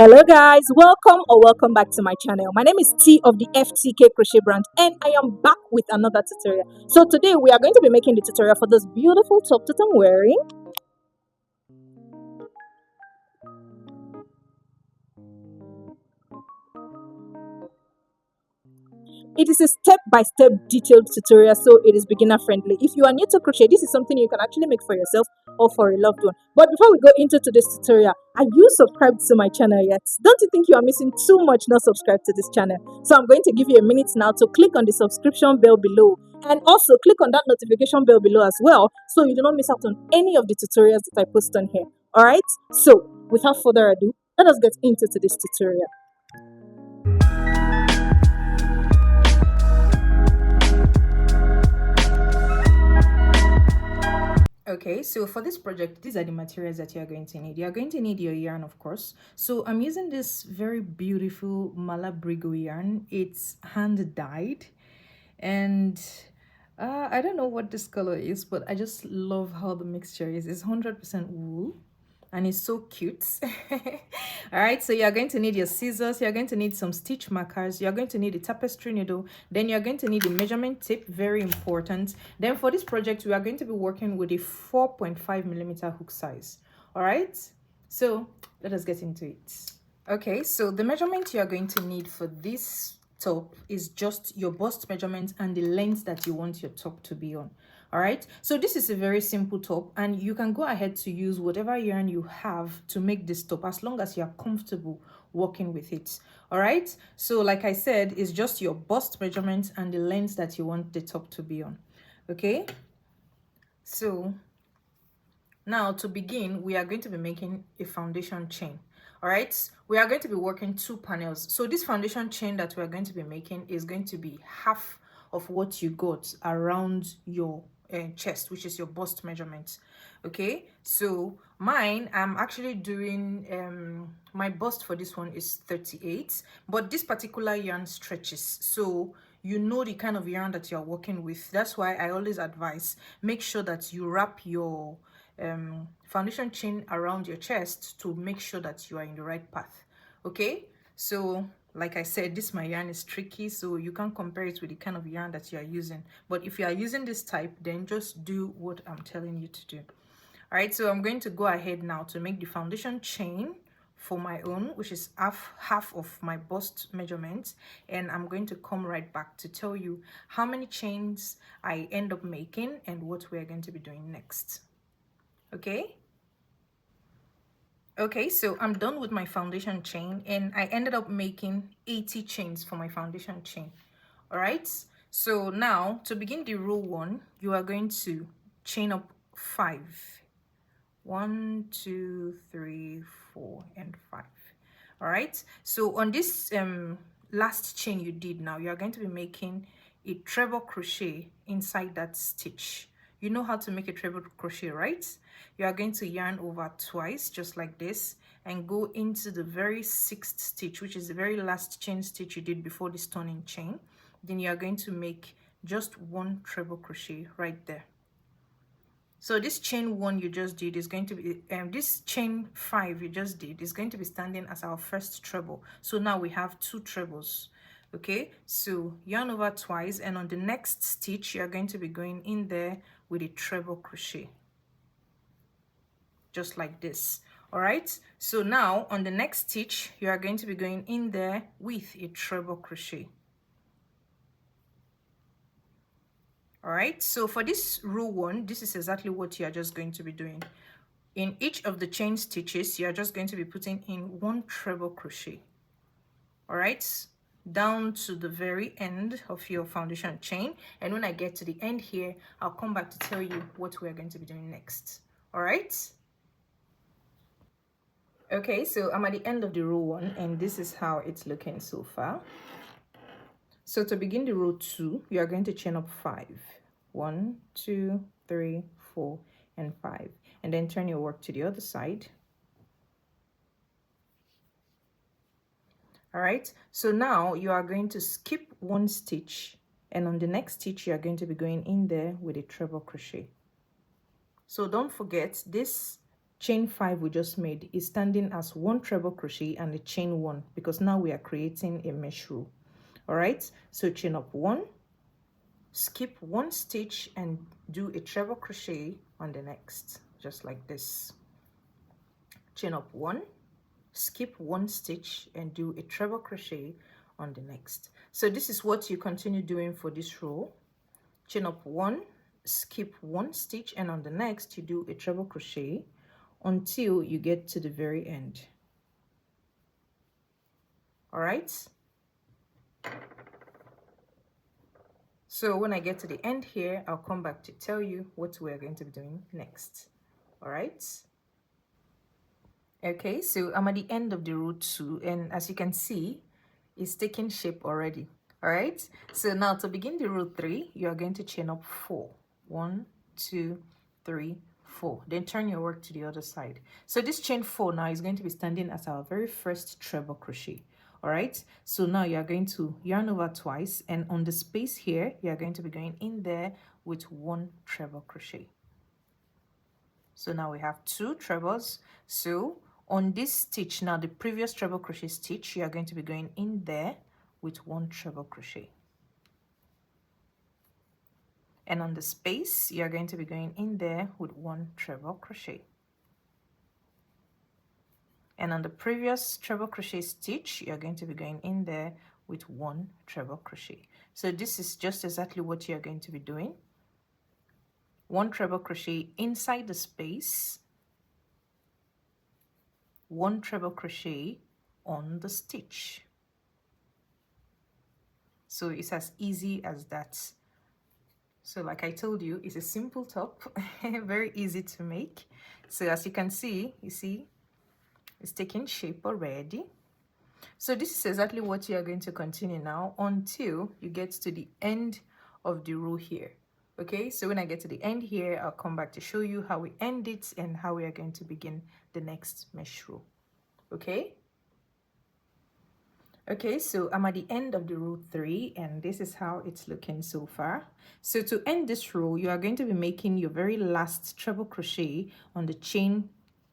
Hello guys, welcome back to my channel. My name is T of the FTK Crochet brand and I am back with another tutorial. So today we are going to be making the tutorial for this beautiful top that I'm wearing. It is a step-by-step detailed tutorial, so it is beginner friendly. If you are new to crochet, this is something you can actually make for yourself or for a loved one. But before we go into today's tutorial, are you subscribed to my channel yet? Don't you think you are missing too much not subscribed to this channel? So I'm going to give you a minute now to click on the subscription bell below and also click on that notification bell below as well, so you do not miss out on any of the tutorials that I post on here. Alright, so without further ado, let us get into today's tutorial. Okay, so for this project, these are the materials that you are going to need. You are going to need your yarn, of course. So I'm using this very beautiful Malabrigo yarn. It's hand dyed, and I don't know what this color is, but I just love how the mixture is. It's 100% wool and it's so cute. All right, so you're going to need your scissors, you're going to need some stitch markers, you're going to need a tapestry needle, then you're going to need a measurement tape, very important. Then for this project we are going to be working with a 4.5mm hook size. All right, so let us get into it. Okay, so the measurement you are going to need for this top is just your bust measurement and the length that you want your top to be on. All right, so this is a very simple top and you can go ahead to use whatever yarn you have to make this top as long as you are comfortable working with it. All right, so like I said, it's just your bust measurement and the length that you want the top to be on. Okay, so now to begin, we are going to be making a foundation chain. All right, we are going to be working 2 panels. So this foundation chain that we are going to be making is going to be half of what you got around your chest, which is your bust measurement. Okay, so mine, I'm actually doing my bust for this one is 38, but this particular yarn stretches, so you know the kind of yarn that you're working with. That's why I always advise, make sure that you wrap your foundation chain around your chest to make sure that you are in the right path. Okay, so like I said, this my yarn is tricky, so you can't compare it with the kind of yarn that you are using, but if you are using this type, then just do what I'm telling you to do. All right, so I'm going to go ahead now to make the foundation chain for my own, which is half of my bust measurement, and I'm going to come right back to tell you how many chains I end up making and what we're going to be doing next. Okay, so I'm done with my foundation chain and I ended up making 80 chains for my foundation chain. All right, so now to begin the row 1, you are going to chain up 5. 1, 2, 3, 4 and 5. All right, so on this last chain you did, now you are going to be making a treble crochet inside that stitch. You know how to make a treble crochet, right? You are going to yarn over twice, just like this, and go into the very 6th stitch, which is the very last chain stitch you did before this turning chain. Then you are going to make just 1 treble crochet right there. So this chain 1 you just did is going to be this chain 5 you just did is going to be standing as our first treble. So now we have 2 trebles. Okay, so yarn over twice, and on the next stitch you are going to be going in there with a treble crochet, just like this. All right, so now on the next stitch you are going to be going in there with a treble crochet. All right, so for this row 1, this is exactly what you are just going to be doing. In each of the chain stitches you are just going to be putting in 1 treble crochet. All right, down to the very end of your foundation chain, and when I get to the end here, I'll come back to tell you what we're going to be doing next. All right, okay, so I'm at the end of the row 1 and this is how it's looking so far. So to begin the row 2, you are going to chain up 5. 1, 2, 3, 4 and 5, and then turn your work to the other side. All right, so now you are going to skip 1 stitch, and on the next stitch you are going to be going in there with a treble crochet. So don't forget, this chain 5 we just made is standing as one treble crochet and a chain 1, because now we are creating a mesh row. All right, so chain up 1, skip 1 stitch and do a treble crochet on the next, just like this. Chain up 1, skip 1 stitch and do a treble crochet on the next. So this is what you continue doing for this row. Chain up 1, skip 1 stitch, and on the next you do a treble crochet until you get to the very end. All right, so when I get to the end here, I'll come back to tell you what we're going to be doing next. All right, okay, so I'm at the end of the row 2, and as you can see, it's taking shape already. All right, so now to begin the row 3, you are going to chain up 4. 1, 2, 3, 4. Then turn your work to the other side. So this chain 4 now is going to be standing as our very first treble crochet. All right, so now you are going to yarn over twice, and on the space here you are going to be going in there with 1 treble crochet. So now we have 2 trebles. So on this stitch now, the previous treble crochet stitch, you are going to be going in there with 1 treble crochet, and on the space you are going to be going in there with 1 treble crochet, and on the previous treble crochet stitch you are going to be going in there with 1 treble crochet. So this is just exactly what you are going to be doing. 1 treble crochet inside the space, 1 treble crochet on the stitch. So it's as easy as that. So like I told you, it's a simple top, very easy to make. So as you can see, you see it's taking shape already. So this is exactly what you are going to continue now until you get to the end of the row here. Okay, so when I get to the end here, I'll come back to show you how we end it and how we are going to begin the next mesh row. Okay, okay, so I'm at the end of the row 3, and this is how it's looking so far. So to end this row, you are going to be making your very last treble crochet on the chain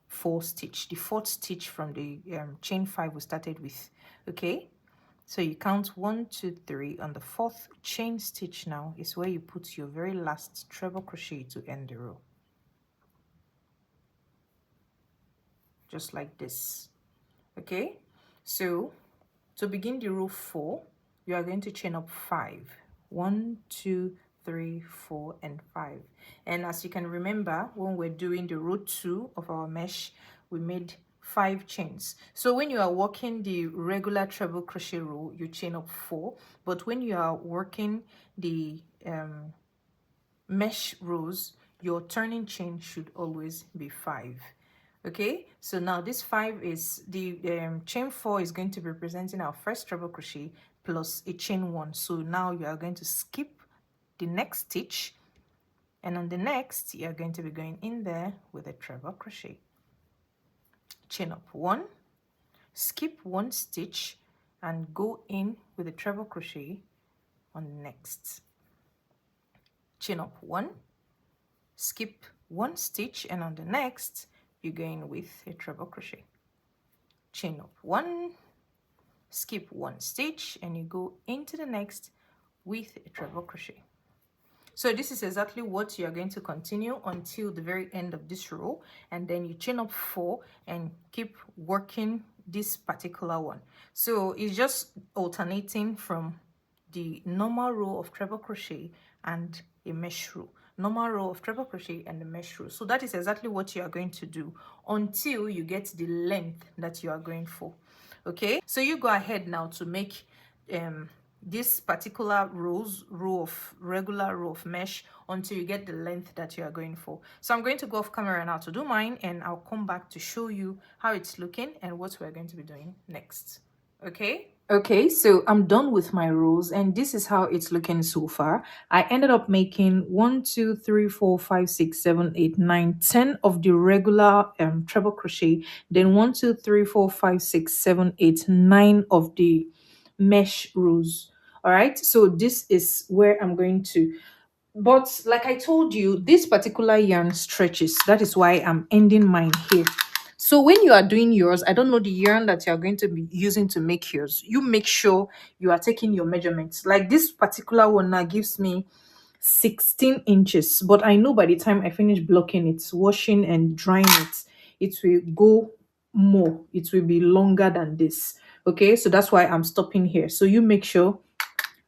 4 stitch, the 4th stitch from the chain 5 we started with. Okay, so you count 1, 2, 3. On the 4th chain stitch now is where you put your very last treble crochet to end the row, just like this. Okay, so to begin the row 4, you are going to chain up 5. 1, 2, 3, 4, and 5. And as you can remember, when we're doing the row 2 of our mesh, we made 5 chains. So when you are working the regular treble crochet row, you chain up 4. But when you are working the mesh rows, your turning chain should always be 5. Okay, so now this 5 is the chain 4 is going to be representing our first treble crochet plus a chain 1. So now you are going to skip the next stitch, and on the next you are going to be going in there with a treble crochet, chain up 1, skip 1 stitch, and go in with a treble crochet on the next, chain up 1, skip 1 stitch, and on the next you're going with a treble crochet, chain up 1, skip 1 stitch, and you go into the next with a treble crochet. So this is exactly what you are going to continue until the very end of this row, and then you chain up 4 and keep working this particular one. So it's just alternating from the normal row of treble crochet and a mesh row, normal row of treble crochet and the mesh row. So that is exactly what you are going to do until you get the length that you are going for. Okay, so you go ahead now to make this particular regular row of mesh until you get the length that you are going for. So I'm going to go off camera now to do mine, and I'll come back to show you how it's looking and what we're going to be doing next. Okay, so I'm done with my rows, and this is how it's looking so far. I ended up making 1, 2, 3, 4, 5, 6, 7, 8, 9, 10 of the regular treble crochet, then 1, 2, 3, 4, 5, 6, 7, 8, 9 of the mesh rows. All right, so this is where I'm going to But like I told you, this particular yarn stretches. That is why I'm ending mine here. So when you are doing yours, I don't know the yarn that you're going to be using to make yours. You make sure you are taking your measurements. Like this particular one now gives me 16 inches. But I know by the time I finish blocking it, washing and drying it, it will go more. It will be longer than this. Okay, so that's why I'm stopping here. So you make sure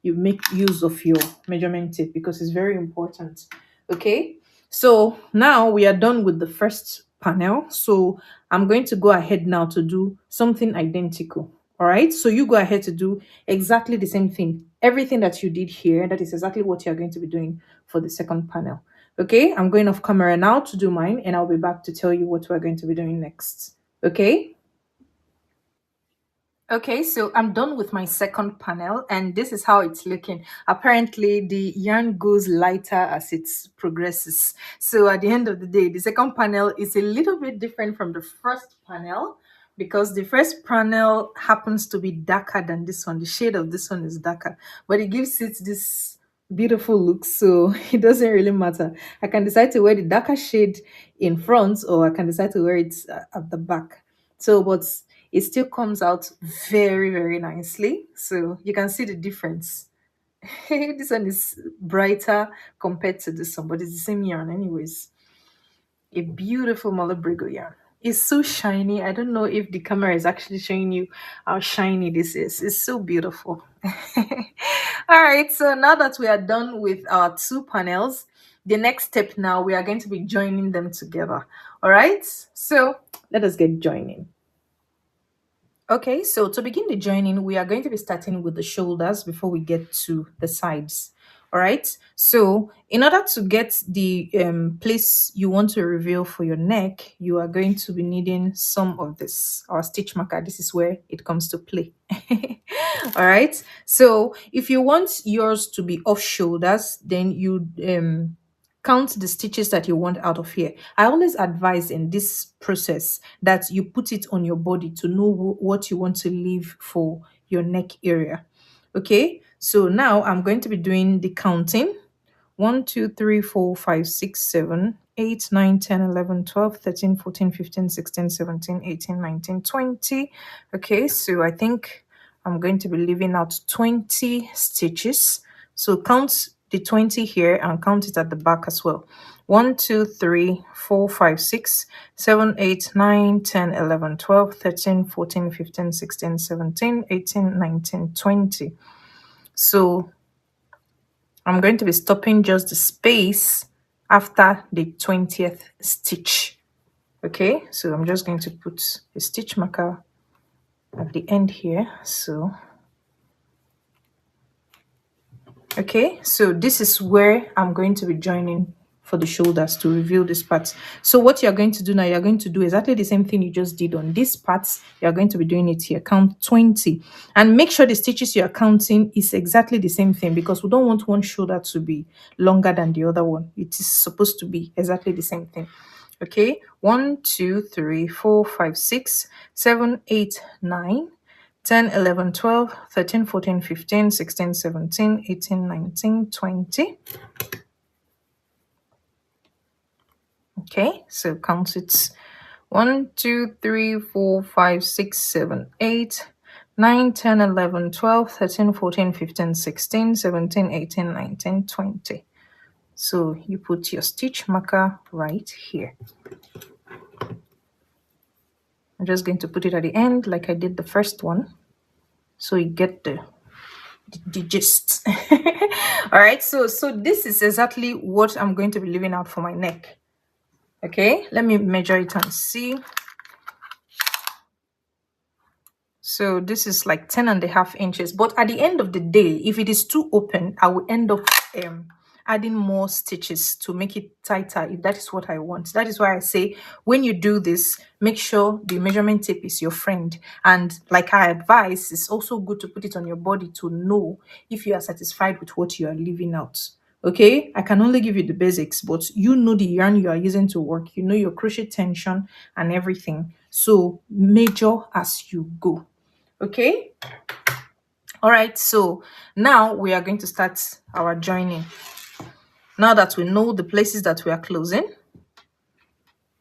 you make use of your measurement tape because it's very important. Okay, so now we are done with the first panel. So I'm going to go ahead now to do something identical. All right, so you go ahead to do exactly the same thing. Everything that you did here, that is exactly what you're going to be doing for the second panel. Okay, I'm going off camera now to do mine, and I'll be back to tell you what we're going to be doing next. Okay. Okay, so I'm done with my second panel, and this is how it's looking. Apparently, the yarn goes lighter as it progresses. So at the end of the day, the second panel is a little bit different from the first panel because the first panel happens to be darker than this one. The shade of this one is darker, but it gives it this beautiful look. So it doesn't really matter. I can decide to wear the darker shade in front, or I can decide to wear it at the back. So, but it still comes out very, very nicely. So you can see the difference. This one is brighter compared to this one, but it's the same yarn anyways. A beautiful Malabrigo yarn. It's so shiny. I don't know if the camera is actually showing you how shiny this is. It's so beautiful. All right, so now that we are done with our two panels, the next step now, we are going to be joining them together. All right, so let us get joining. Okay, so to begin the joining, we are going to be starting with the shoulders before we get to the sides. All right, so in order to get the place you want to reveal for your neck, you are going to be needing some of this, our stitch marker. This is where it comes to play. All right, so if you want yours to be off shoulders, then you count the stitches that you want out of here. I always advise in this process that you put it on your body to know what you want to leave for your neck area. Okay, so now I'm going to be doing the counting. 1, 2, 3, 4, 5, 6, 7, 8, 9, 10, 11, 12, 13, 14, 15, 16, 17, 18, 19, 20. Okay, so I think I'm going to be leaving out 20 stitches. So count the 20 here and count it at the back as well. 1, 2, 3, 4, 5, 6, 7, 8, 9, 10, 11, 12, 13, 14, 15, 16, 17, 18, 19, 20. So I'm going to be stopping just the space after the 20th stitch. Okay, so I'm just going to put a stitch marker at the end here. So okay, so this is where I'm going to be joining for the shoulders to reveal this part. So what you're going to do now, you're going to do exactly the same thing you just did on this part. You're going to be doing it here. Count 20 and make sure the stitches you're counting is exactly the same thing, because we don't want one shoulder to be longer than the other one. It is supposed to be exactly the same thing. Okay, 1, 2, 3, 4, 5, 6, 7, 8, 9, 10, 11, 12, 13, 14, 15, 16, 17, 18, 19, 20. Okay, so count it. 1, 2, 3, 4, 5, 6, 7, 8, 9, 10, 11, 12, 13, 14, 15, 16, 17, 18, 19, 20. So you put your stitch marker right here. I'm just going to put it at the end like I did the first one, so you get the gist. All right, so this is exactly what I'm going to be leaving out for my neck. Okay, let me measure it and see. So this is like 10.5 inches, but at the end of the day, if it is too open, I will end up adding more stitches to make it tighter if that is what I want. That is why I say when you do this, make sure the measurement tape is your friend. And like I advise, it's also good to put it on your body to know if you are satisfied with what you are leaving out. Okay, I can only give you the basics, but you know the yarn you are using to work, you know your crochet tension and everything. So measure as you go. Okay, all right, so now we are going to start our joining. now that we know the places that we are closing.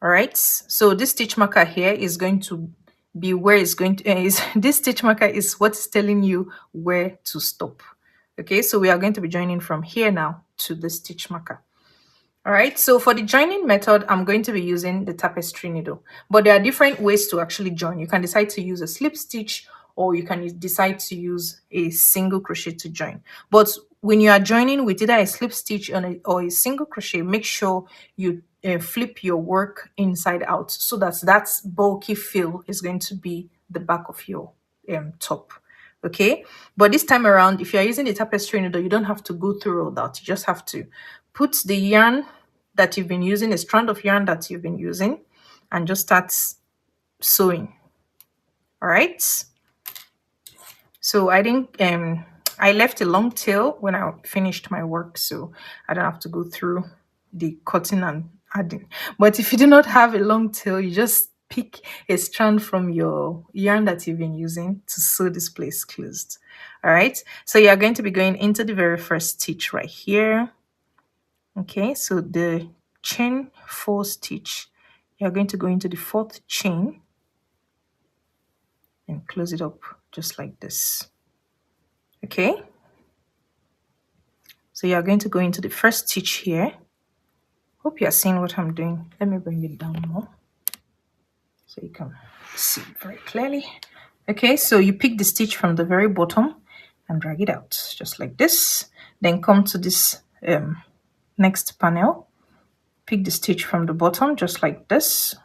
All right, so this stitch marker here is going to be where it's going to is this stitch marker is what's telling you where to stop. Okay, so we are going to be joining from here now to the stitch marker. All right, so for the joining method, I'm going to be using the tapestry needle, but there are different ways to actually join. You can decide to use a slip stitch, or you can decide to use a single crochet to join. But when you are joining with either a slip stitch or a single crochet, make sure you flip your work inside out, so that bulky fill is going to be the back of your top. Okay, but this time around, if you're using the tapestry needle, you don't have to go through all that. You just have to put the yarn that you've been using, a strand of yarn that you've been using, and just start sewing. All right, so I think I left a long tail when I finished my work, so I don't have to go through the cutting and adding. But if you do not have a long tail, you just pick a strand from your yarn that you've been using to sew this place closed. All right, so you're going to be going into the very first stitch right here. Okay, so the chain 4 stitch, you're going to go into the 4th chain and close it up just like this. Okay, so you're going to go into the first stitch here. Hope you're seeing what I'm doing. Let me bring it down more so you can see very clearly. Okay, so you pick the stitch from the very bottom and drag it out just like this. Then come to this next panel, pick the stitch from the bottom just like this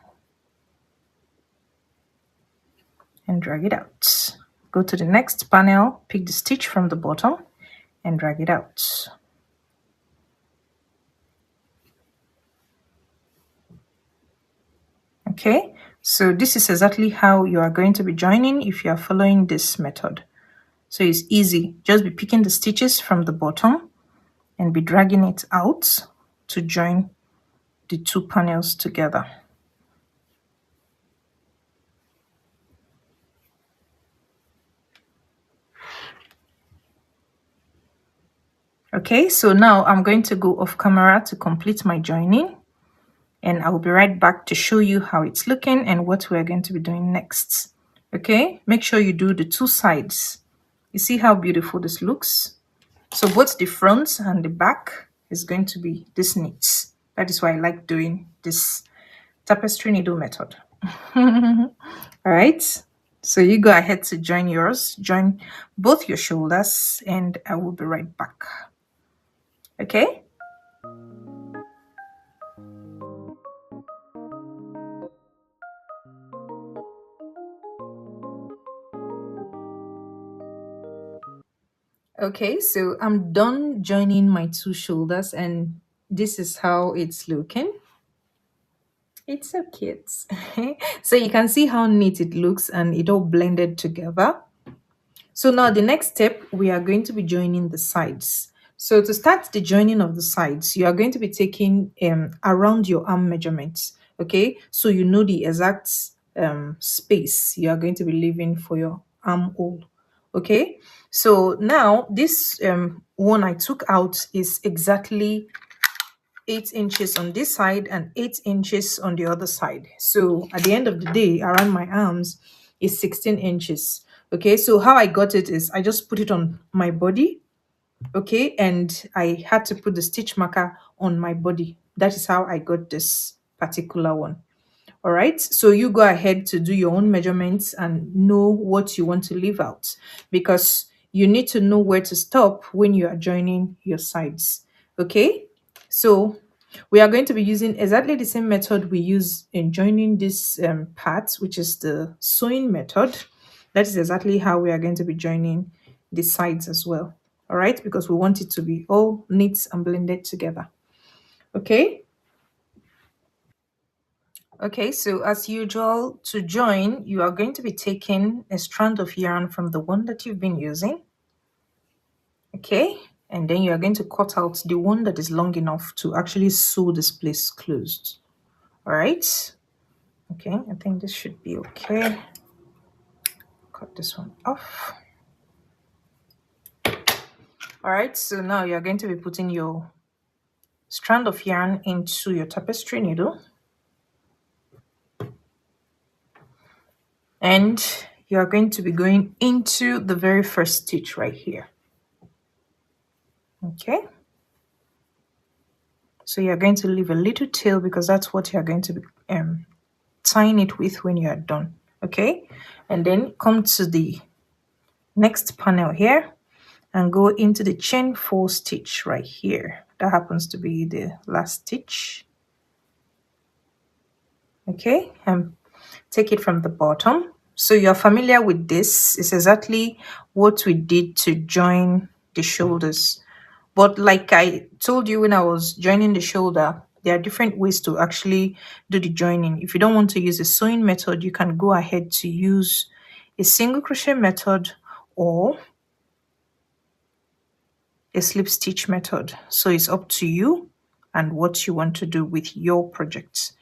and drag it out. Go to the next panel, pick the stitch from the bottom and drag it out. Okay, so this is exactly how you are going to be joining if you are following this method. So it's easy. Just be picking the stitches from the bottom and be dragging it out to join the 2 panels together. Okay, so now I'm going to go off camera to complete my joining, and I will be right back to show you how it's looking and what we're going to be doing next. Okay, make sure you do the 2 sides. You see how beautiful this looks? So both the front and the back is going to be this neat. That is why I like doing this tapestry needle method. All right, so you go ahead to join yours, join both your shoulders, and I will be right back. Okay. Okay, so I'm done joining my 2 shoulders, and this is how it's looking. It's so cute. So you can see how neat it looks and it all blended together. So now the next step, we are going to be joining the sides. So to start the joining of the sides, you are going to be taking around your arm measurements. Okay, so you know the exact space you are going to be leaving for your armhole. Okay, so now this one I took out is exactly 8 inches on this side and 8 inches on the other side. So at the end of the day, around my arms is 16 inches. Okay, so how I got it is I just put it on my body. Okay, and I had to put the stitch marker on my body. That is how I got this particular one. All right, so you go ahead to do your own measurements and know what you want to leave out, because you need to know where to stop when you are joining your sides. Okay, so we are going to be using exactly the same method we use in joining this part, which is the sewing method. That is exactly how we are going to be joining the sides as well. All right, because we want it to be all neat and blended together. Okay. Okay, so as usual, to join, you are going to be taking a strand of yarn from the one that you've been using. Okay, and then you are going to cut out the one that is long enough to actually sew this place closed. All right. Okay, I think this should be okay. Cut this one off. All right, so now you're going to be putting your strand of yarn into your tapestry needle, and you're going to be going into the very first stitch right here. Okay, so you're going to leave a little tail because that's what you're going to be tying it with when you're done. Okay, and then come to the next panel here and go into the chain 4 stitch right here. That happens to be the last stitch. Okay, and take it from the bottom. So you're familiar with this. It's exactly what we did to join the shoulders. But like I told you when I was joining the shoulder, there are different ways to actually do the joining. If you don't want to use a sewing method, you can go ahead to use a single crochet method or a slip stitch method. So it's up to you and what you want to do with your projects.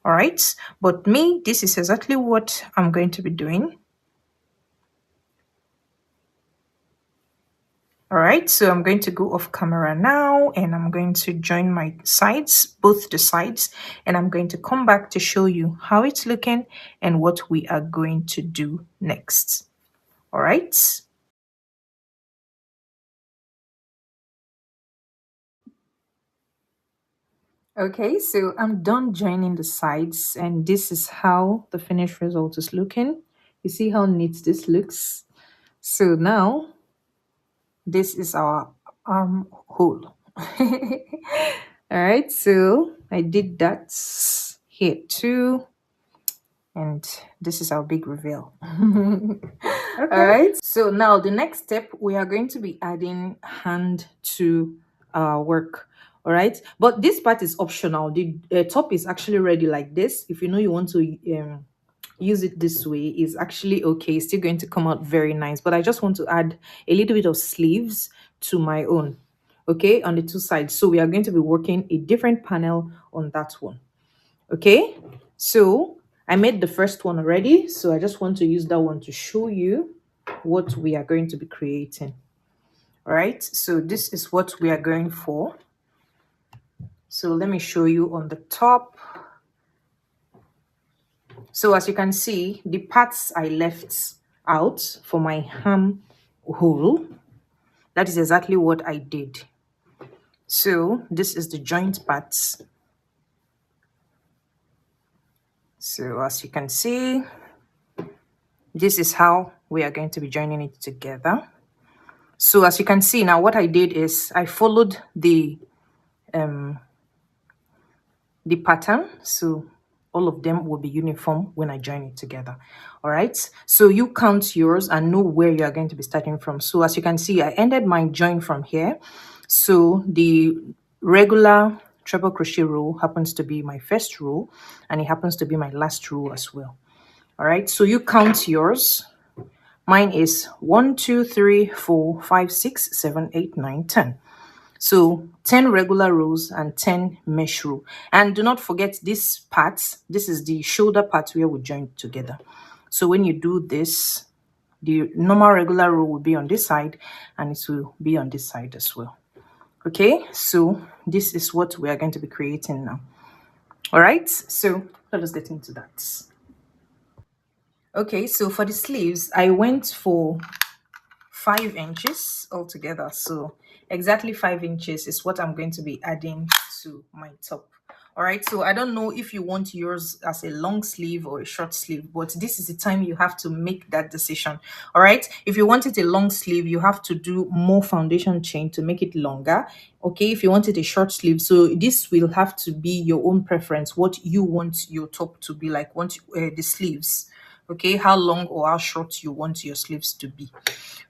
All right, but me, this is exactly what I'm going to be doing. All right, so I'm going to go off camera now and I'm going to join my sides, both the sides, and I'm going to come back to show you how it's looking and what we are going to do next. All right. Okay, so I'm done joining the sides and this is how the finished result is looking. You see how neat this looks? So now this is our armhole. All right, so I did that here too, and this is our big reveal. Okay. All right, so now the next step, we are going to be adding hand to our work. All right, but this part is optional. The top is actually ready like this. If you know you want to use it this way, is actually okay. It's still going to come out very nice, but I just want to add a little bit of sleeves to my own, okay, on the two sides. So we are going to be working a different panel on that one. Okay, so I made the first one already, so I just want to use that one to show you what we are going to be creating. All right, so this is what we are going for. So let me show you on the top. So as you can see, the parts I left out for my arm hole, that is exactly what I did. So this is the joint parts. So as you can see, this is how we are going to be joining it together. So as you can see now, what I did is I followed the pattern. So all of them will be uniform when I join it together. All right, so you count yours and know where you are going to be starting from. So as you can see, I ended my join from here. So the regular treble crochet row happens to be my first row and it happens to be my last row as well. All right, so you count yours. Mine is 1 2 3 4 5 6 7 8 9 10. So 10 regular rows and 10 mesh row. And do not forget this part. This is the shoulder part where we join together. So when you do this, the normal regular row will be on this side and it will be on this side as well. Okay, so this is what we are going to be creating now. All right, so let us get into that. Okay, so for the sleeves, I went for 5 inches altogether. So exactly 5 inches is what I'm going to be adding to my top. All right, so I don't know if you want yours as a long sleeve or a short sleeve, but this is the time you have to make that decision. All right, if you want it a long sleeve, you have to do more foundation chain to make it longer. Okay, if you want it a short sleeve, so this will have to be your own preference, what you want your top to be like, want the sleeves. Okay, how long or how short you want your sleeves to be.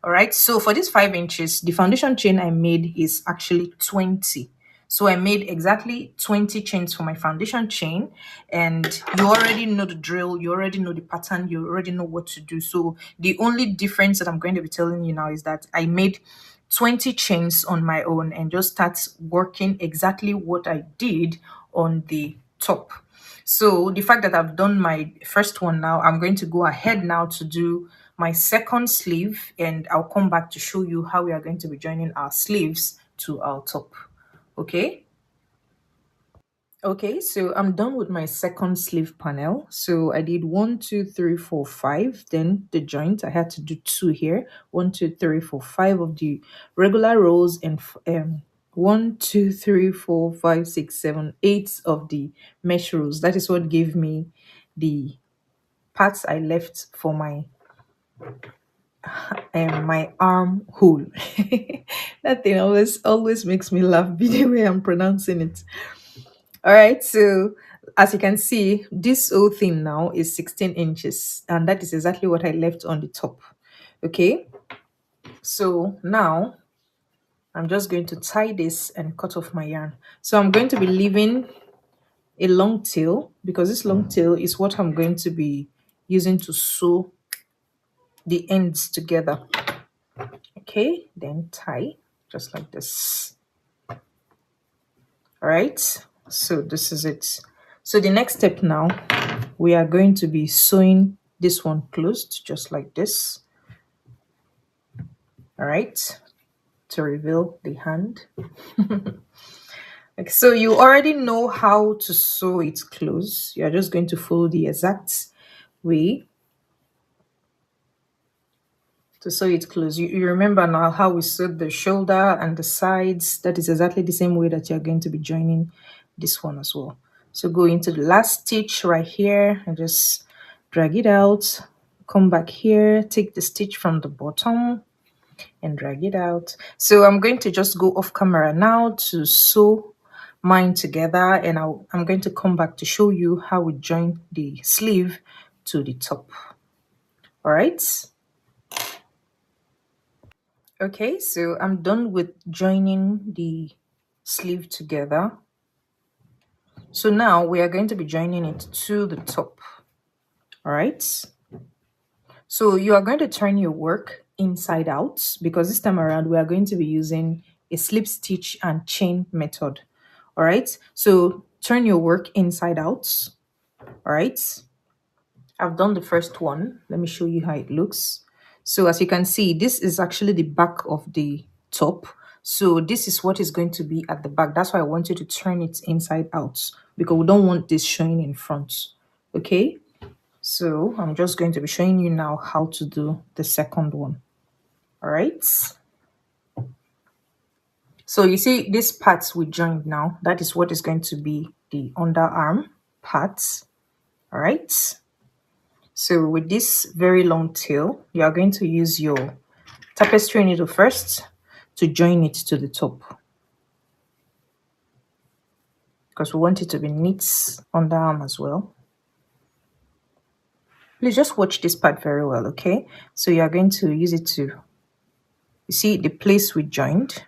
All right, so for this 5 inches, the foundation chain I made is actually 20. So I made exactly 20 chains for my foundation chain, and you already know the drill, you already know the pattern, you already know what to do. So the only difference that I'm going to be telling you now is that I made 20 chains on my own and just start working exactly what I did on the top. So the fact that I've done my first one now, I'm going to go ahead now to do my second sleeve, and I'll come back to show you how we are going to be joining our sleeves to our top. Okay, Okay, so I'm done with my second sleeve panel. So I did 1, 2, 3, 4, 5. Then the joint, I had to do two here. 1, 2, 3, 4, 5 of the regular rows, and 1, 2, 3, 4, 5, 6, 7, 8 of the mesh rows. That is what gave me the parts I left for my armhole. That thing always makes me laugh the way I'm pronouncing it. All right, so as you can see, this whole thing now is 16 inches, and that is exactly what I left on the top. Okay, so now I'm just going to tie this and cut off my yarn. So I'm going to be leaving a long tail, because this long tail is what I'm going to be using to sew the ends together. Okay, then tie just like this. All right, so this is it. So the next step now, we are going to be sewing this one closed just like this. All right, to reveal the hand. So you already know how to sew it close. You're just going to follow the exact way to sew it close. You remember now how we sewed the shoulder and the sides. That is exactly the same way that you're going to be joining this one as well. So go into the last stitch right here and just drag it out. Come back here, take the stitch from the bottom and drag it out. So I'm going to just go off camera now to sew mine together, and I'm going to come back to show you how we join the sleeve to the top. All right. Okay, so I'm done with joining the sleeve together. So now we are going to be joining it to the top. All right. So you are going to turn your work inside out, because this time around we are going to be using a slip stitch and chain method. All right. So turn your work inside out. All right. I've done the first one. Let me show you how it looks. So as you can see, this is actually the back of the top. So this is what is going to be at the back. That's why I want you to turn it inside out, because we don't want this showing in front. Okay. So I'm just going to be showing you now how to do the second one. All right. So you see this part we joined now, that is what is going to be the underarm part. All right. So with this very long tail, you are going to use your tapestry needle first to join it to the top, because we want it to be neat underarm as well. Please just watch this part very well, okay? So you are going to use it to, you see the place we joined.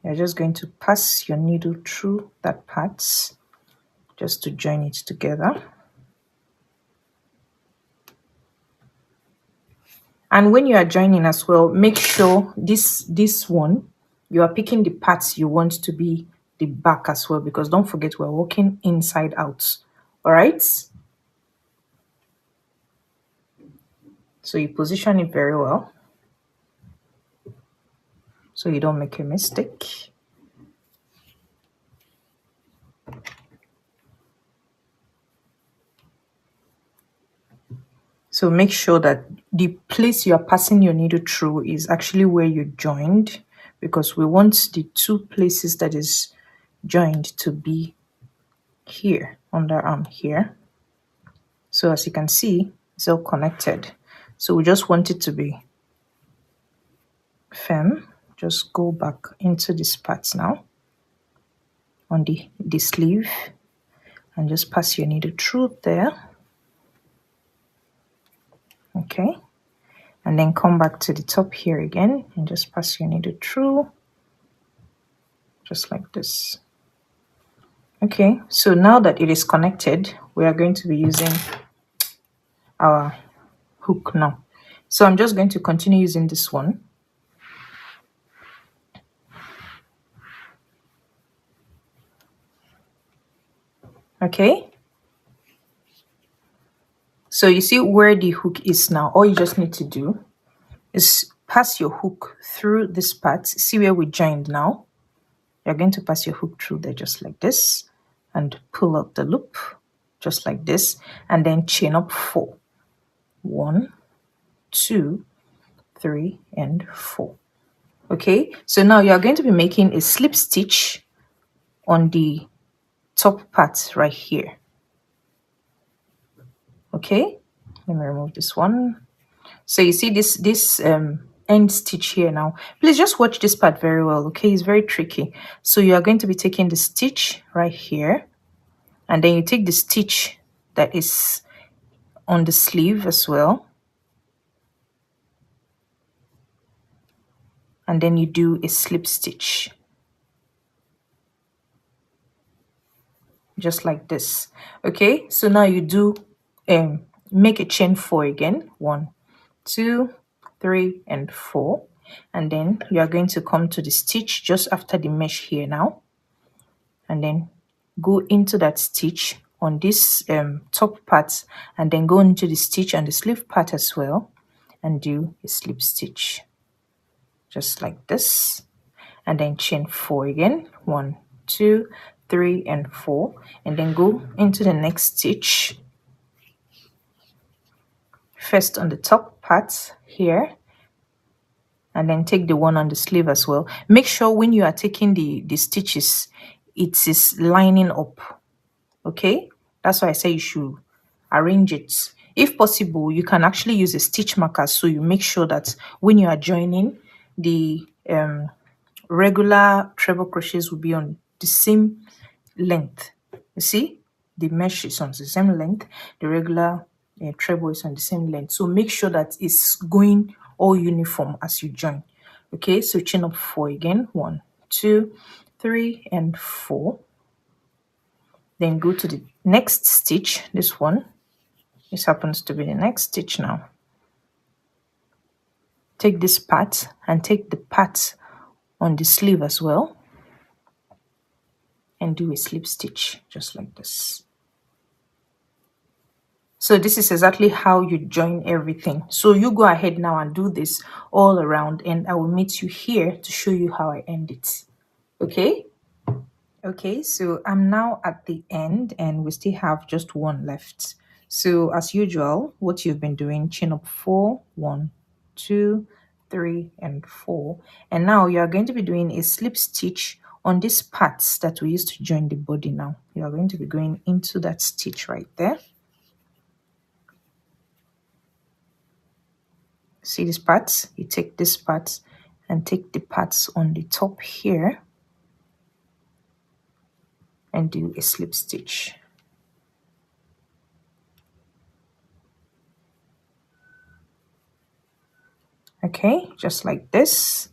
You're just going to pass your needle through that part just to join it together. And when you are joining as well, make sure this one, you are picking the parts you want to be the back as well, because don't forget we're working inside out. All right. So you position it very well so you don't make a mistake. So make sure that the place you are passing your needle through is actually where you joined, because we want the two places that is joined to be here, underarm here. So as you can see, it's all connected. So we just want it to be firm. Just go back into this part now on the sleeve and just pass your needle through there. Okay. And then come back to the top here again and just pass your needle through just like this. Okay, so now that it is connected, we are going to be using our hook now. So I'm just going to continue using this one. Okay. So you see where the hook is now. All you just need to do is pass your hook through this part. See where we joined now? You're going to pass your hook through there just like this and pull out the loop just like this, and then chain up 4. 1, 2, 3, and 4. Okay, so now you are going to be making a slip stitch on the top part right here. Okay, let me remove this one. So you see this end stitch here now. Please just watch this part very well. Okay, it's very tricky. So you are going to be taking the stitch right here, and then you take the stitch that is on the sleeve as well, and then you do a slip stitch just like this. Okay, so now you do make a chain 4 again. 1, 2, 3, and 4, and then you are going to come to the stitch just after the mesh here now, and then go into that stitch on this top part, and then go into the stitch on the sleeve part as well, and do a slip stitch just like this, and then chain 4 again. 1, 2, 3, and 4, and then go into the next stitch first on the top part here, and then take the one on the sleeve as well. Make sure when you are taking the stitches, it is lining up. Okay, that's why I say you should arrange it. If possible, you can actually use a stitch marker, so you make sure that when you are joining, the regular treble crochets will be on the same length. You see, the mesh is on the same length, the regular treble is on the same length. So make sure that it's going all uniform as you join. Okay, so chain up 4 again. 1, 2, 3, and 4. Then go to the next stitch. This one, this happens to be the next stitch now. Take this part and take the part on the sleeve as well, and do a slip stitch just like this. So this is exactly how you join everything. So you go ahead now and do this all around, and I will meet you here to show you how I end it. Okay? Okay, so I'm now at the end and we still have just one left. So as usual, what you've been doing, chain up 4, 1, 2, 3, and 4. And now you are going to be doing a slip stitch on these parts that we used to join the body now. You are going to be going into that stitch right there. See these parts? You take this part and take the parts on the top here and do a slip stitch. Okay, just like this.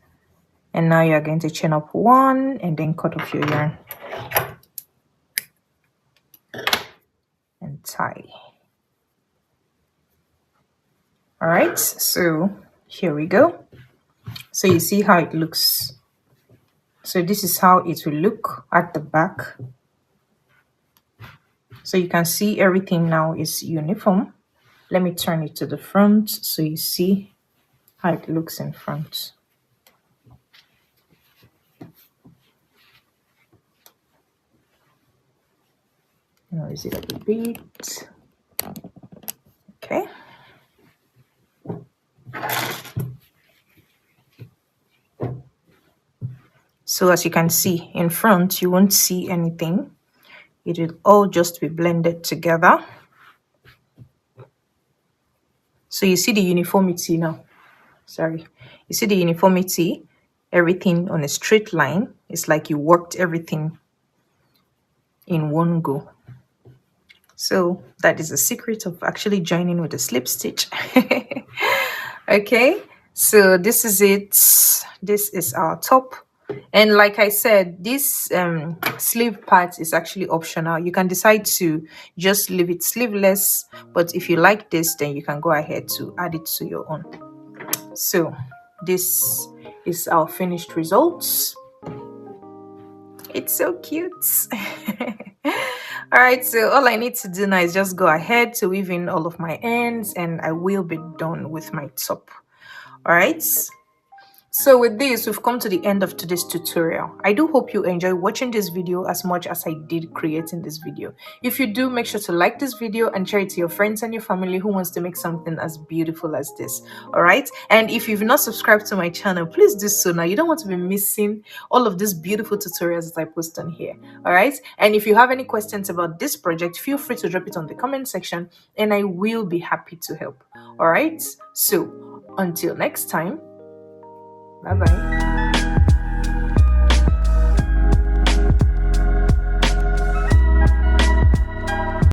And now you're going to chain up 1 and then cut off your yarn and tie. All right, so here we go. So you see how it looks. So this is how it will look at the back. So you can see everything now is uniform. Let me turn it to the front so you see how it looks in front. Raise it up a bit. Okay. So as you can see in front, you won't see anything. It will all just be blended together. So you see the uniformity now. Sorry. You see the uniformity, everything on a straight line. It's like you worked everything in one go. So that is the secret of actually joining with a slip stitch. Okay, so this is it. This is our top. And like I said, this sleeve part is actually optional. You can decide to just leave it sleeveless, but if you like this, then you can go ahead to add it to your own. So this is our finished results. It's so cute. All right, so all I need to do now is just go ahead to weave in all of my ends and I will be done with my top. All right, So with this, we've come to the end of today's tutorial. I do hope you enjoy watching this video as much as I did creating this video. If you do, make sure to like this video and share it to your friends and your family who wants to make something as beautiful as this. Alright? And if you've not subscribed to my channel, please do so now. You don't want to be missing all of these beautiful tutorials that I post on here. Alright? And if you have any questions about this project, feel free to drop it on the comment section and I will be happy to help. Alright? So until next time, bye bye.